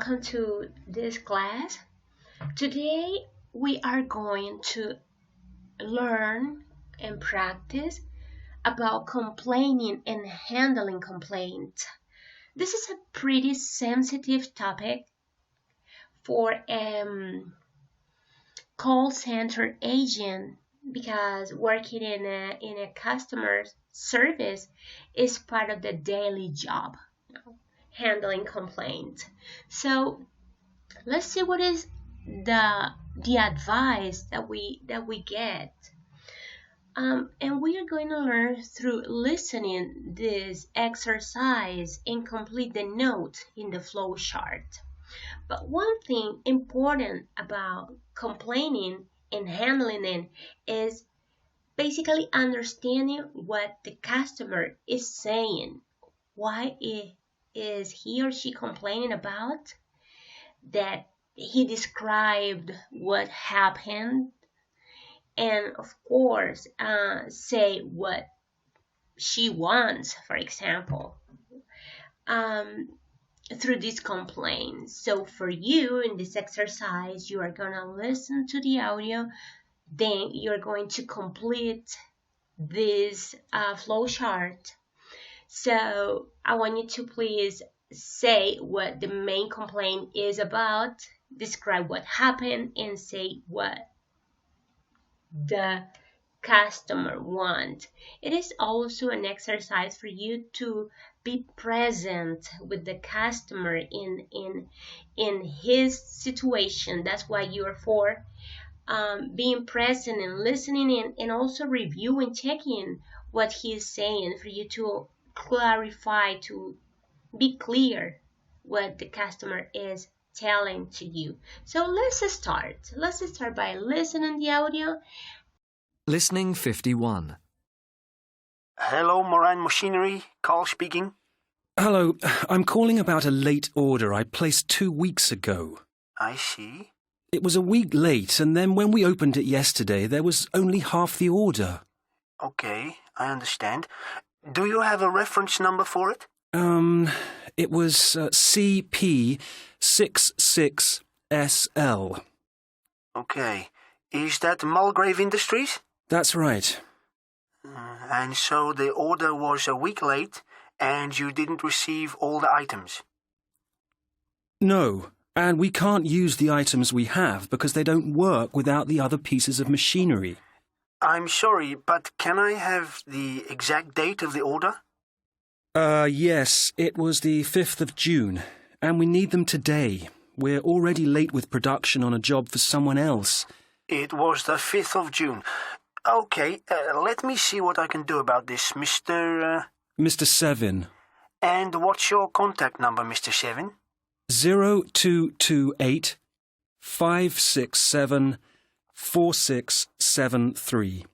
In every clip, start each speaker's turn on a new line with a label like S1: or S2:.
S1: welcome to this class. Today we are going to learn and practice about complaining and handling complaints. This is a pretty sensitive topic for a call center agent because working in a customer service is part of the daily job, handling complaints. So let's see what is the advice that we get. And we are going to learn through listening this exercise and complete the notes in the flow chart. But one thing important about complaining and handling it is basically understanding what the customer is saying. Why is he or she complaining about? That he described what happened, and of course say what she wants, for example, through these complaints. So for you in this exercise, you are going to listen to the audio, then you're going to complete this flow chart. So I want you to please say what the main complaint is about, describe what happened, and say what the customer wants. It is also an exercise for you to be present with the customer in his situation. That's why you are for being present and listening and also reviewing, checking what he is saying for you to clarify, to be clear what the customer is telling to you. So let's start. Let's start by listening the audio.
S2: Listening 51.
S3: Hello, Moran Machinery. Carl speaking.
S4: Hello, I'm calling about a late order I placed 2 weeks ago.
S3: I see.
S4: It was a week late, and then when we opened it yesterday, there was only half the order.
S3: Okay, I understand. Do you have a reference number for it?
S4: It was CP66SL.
S3: Okay. Is that Mulgrave Industries?
S4: That's right.
S3: And so the order was a week late, and you didn't receive all the items?
S4: No, and we can't use the items we have because they don't work without the other pieces of machinery.
S3: I'm sorry, but can I have the exact date of the order?
S4: Yes, it was the 5th of June, and we need them today. We're already late with production on a job for someone else.
S3: It was the 5th of June. Okay, let me see what I can do about this, Mr.
S4: Mr. Sevin.
S3: And what's your contact number, Mr. Sevin?
S4: 0228 567 4673.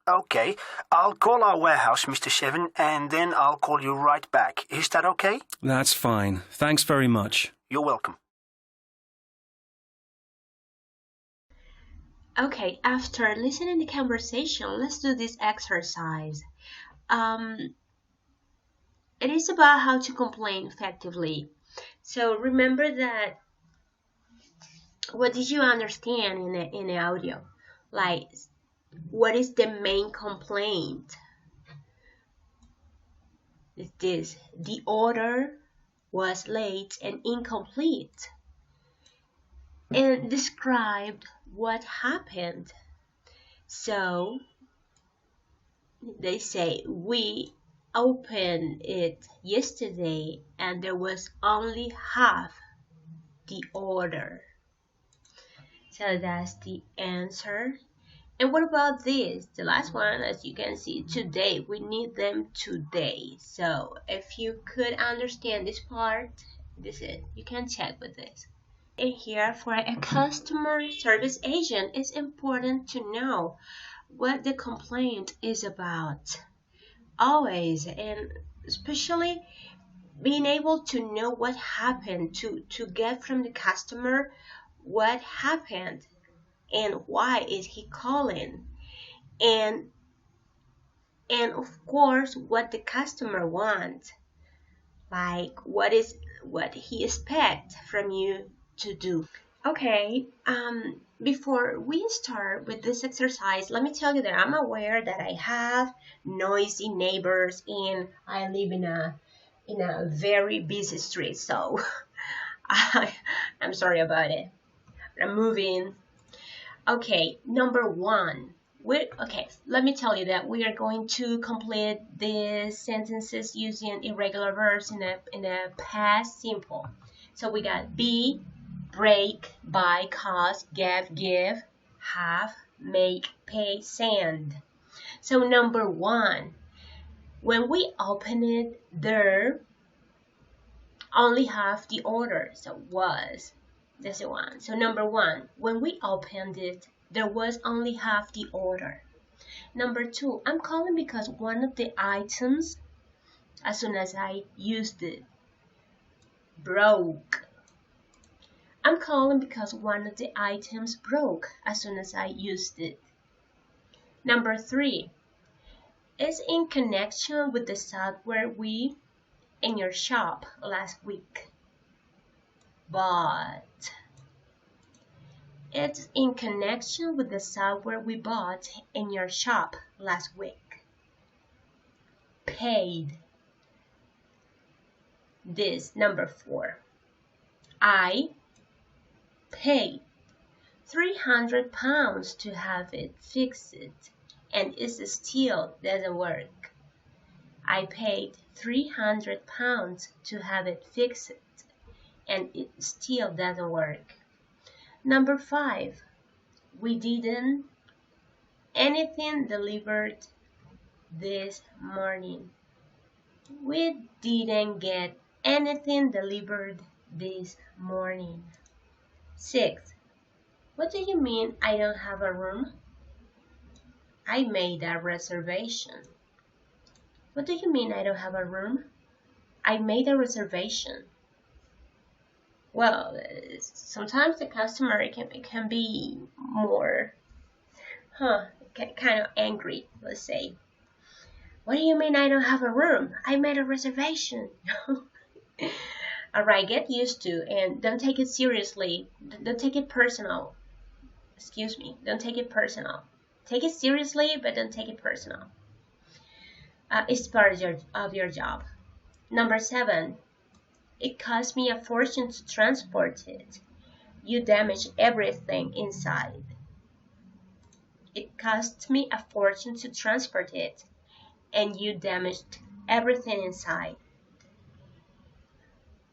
S3: Okay, I'll call our warehouse, Mr. Sevin, and then I'll call you right back. Is that okay?
S4: That's fine. Thanks very much.
S3: You're welcome.
S1: Okay, after listening to the conversation, let's do this exercise. It is about how to complain effectively. So remember that, what did you understand in the audio? Like, what is the main complaint? Is this: the order was late and incomplete, and described what happened. So they say, we opened it yesterday and there was only half the order. So that's the answer. And what about this? The last one, as you can see, today. We need them today. So if you could understand this part, this is, you can check with this. And here, for a customer service agent, it's important to know what the complaint is about. Always, and especially being able to know what happened, to get from the customer what happened and why is he calling, and of course what the customer wants, like what is what he expects from you to do. Okay, before we start with this exercise, let me tell you that I'm aware that I have noisy neighbors and I live in a very busy street, so I'm sorry about it. I'm moving. Okay, number one. Let me tell you that we are going to complete these sentences using irregular verbs in a past simple. So we got be, break, buy, cost, give, have, make, pay, send. So number one, when we open it, there only have the order, so was. That's the one. So number one, when we opened it, there was only half the order. Number two, I'm calling because one of the items, as soon as I used it, broke. I'm calling because one of the items broke as soon as I used it. Number three, it's in connection with the software we in your shop last week bought. It's in connection with the software we bought in your shop last week. Paid. This number four. I paid £300 to have it fixed, and it still doesn't work. I paid £300 to have it fixed, and it still doesn't work. Number five, we didn't anything delivered this morning. We didn't get anything delivered this morning. Six, what do you mean I don't have a room? I made a reservation. What do you mean I don't have a room? I made a reservation. Well, sometimes the customer can be more, kind of angry, let's say. What do you mean I don't have a room? I made a reservation. Alright, get used to and don't take it seriously. Don't take it personal. Excuse me, don't take it personal. Take it seriously, but don't take it personal. It's part of your job. Number seven. It cost me a fortune to transport it. You damaged everything inside. It cost me a fortune to transport it, and you damaged everything inside.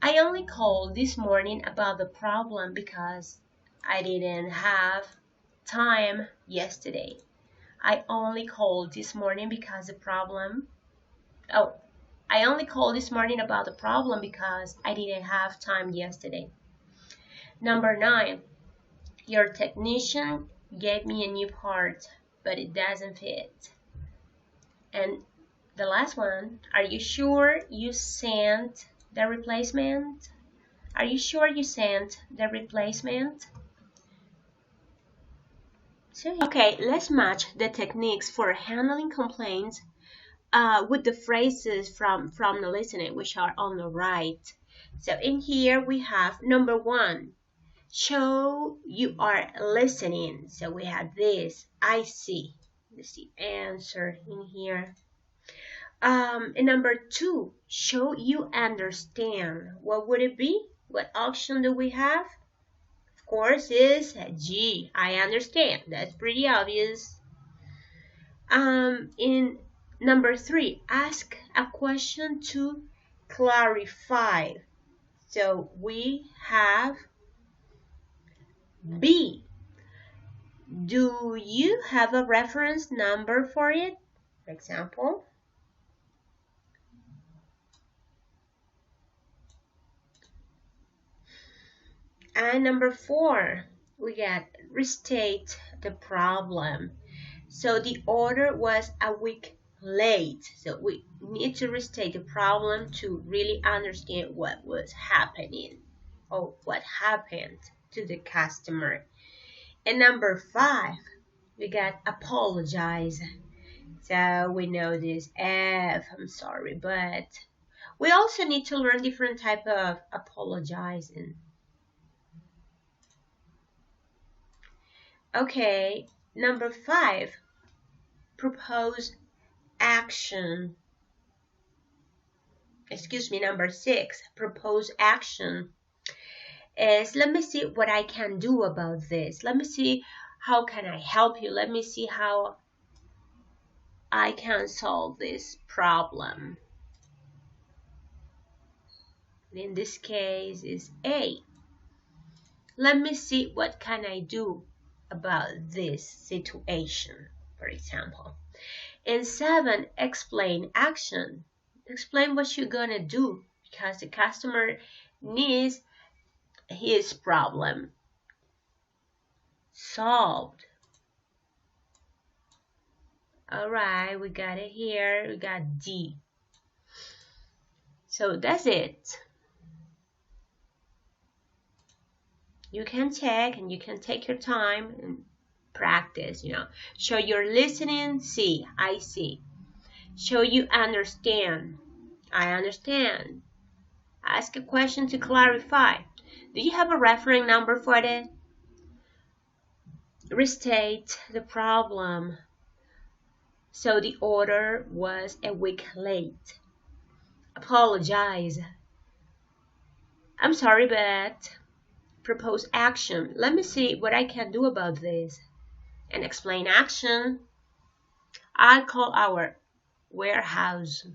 S1: I only called this morning about the problem because I didn't have time yesterday. I only called this morning because I only called this morning about the problem because I didn't have time yesterday. Number nine, your technician gave me a new part, but it doesn't fit. And the last one, are you sure you sent the replacement? Are you sure you sent the replacement? Okay, let's match the techniques for handling complaints with the phrases from the listening, which are on the right. So in here we have number one, show you are listening. So we have this, I see. Let's see, answer in here. And number two, show you understand. What would it be? What option do we have? Of course, is G, I understand. That's pretty obvious. In number three, ask a question to clarify. So we have B. Do you have a reference number for it? For example, and number four, we got restate the problem. So the order was a week late. So we need to restate the problem to really understand what was happening or what happened to the customer. And number five, we got apologize. So we know this F, I'm sorry, but We also need to learn different type of apologizing. Okay, number 5, propose action. Excuse me, number 6, propose action is let me see what I can do about this. Let me see how can I help you. Let me see how I can solve this problem. In this case is A. Let me see what can I do about this situation, for example. And 7, explain action. Explain what you're gonna do because the customer needs his problem solved. All right, we got it here. We got D. So that's it. You can check and you can take your time and practice, Show you're listening, see, I see. Show you understand, I understand. Ask a question to clarify. Do you have a reference number for it? Restate the problem. So the order was a week late. Apologize. I'm sorry, but propose action. Let me see what I can do about this. And explain action. I'll call our warehouse.